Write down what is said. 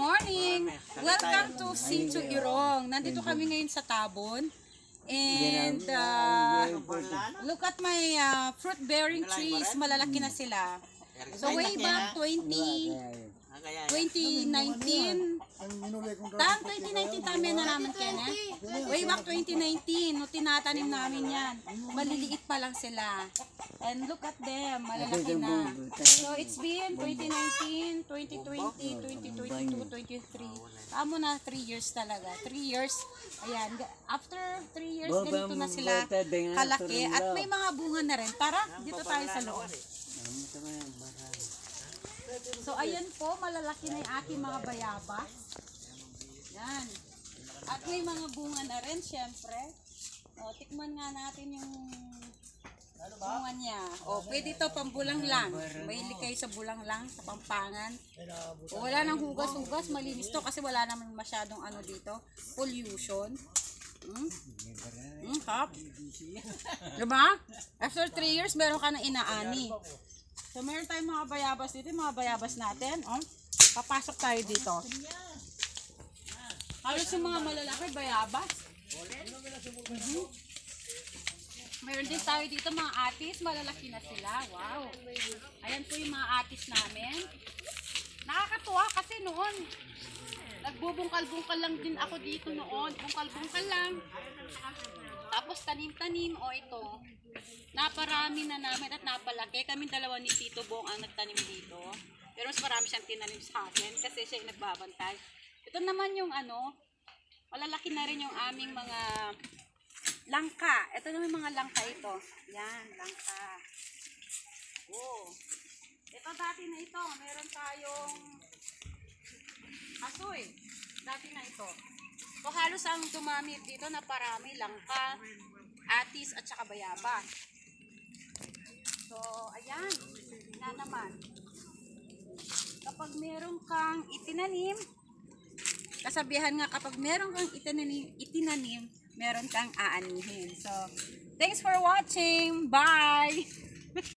morning! Welcome to Sitio Irong. Nandito kami ngayon sa Tabon. And look at my fruit-bearing trees. Malalaki na sila. So way back 2019, tang 2019 tamin na namin Kenneth. Way back 2019, no, tinatanim namin yan. Maliliit pa lang sila. And look at them, malalaki na. So it's been 2019, 2020, 2022, 2023. Tamo na 3 years talaga. 3 years. Ayan, after 3 years, ganito na sila kalaki. At may mga bunga na rin. Tara, dito tayo sa loob. So ayan po, malalaki na yung aking mga bayabas. Yan. At may mga bunga na rin, syempre. O, tikman nga natin yung bunga niya. O, pwede ito pambulang lang. Mahilig kayo sa bulang lang, sa Pampangan. O, wala nang hugas-hugas, malinis to kasi wala naman masyadong ano dito, pollution. Hop. Diba? After 3 years, meron ka na inaani. So, meron tayong mga bayabas dito, mga bayabas natin. Oh, papasok tayo dito. Halos yung mga malalaki bayabas. Meron din tayo dito mga atis, malalaki na sila. Wow! Ayan po yung mga atis namin. Nakakatuwa kasi noon, nagbubungkal-bungkal lang din ako dito noon. Bungkal-bungkal lang. Tapos tanim-tanim, o ito. Naparami na namin at napalaki. Kaming dalawa ni Tito Bong ang nagtanim dito. Pero mas marami siyang tinanim sa akin kasi siya yung nagbabantay. Ito naman yung ano, malalaki na rin yung aming mga langka. Ito naman yung mga langka ito. Yan, langka. Oh. Ito dati na ito. Meron tayong asoy. Dati na ito. So halos ang tumamit dito na parami, langka, atis at saka bayabas. So, ayan, na naman. Kapag meron kang itinanim, kasabihan nga kapag meron kang itinanim, meron kang aanihin. So, thanks for watching. Bye!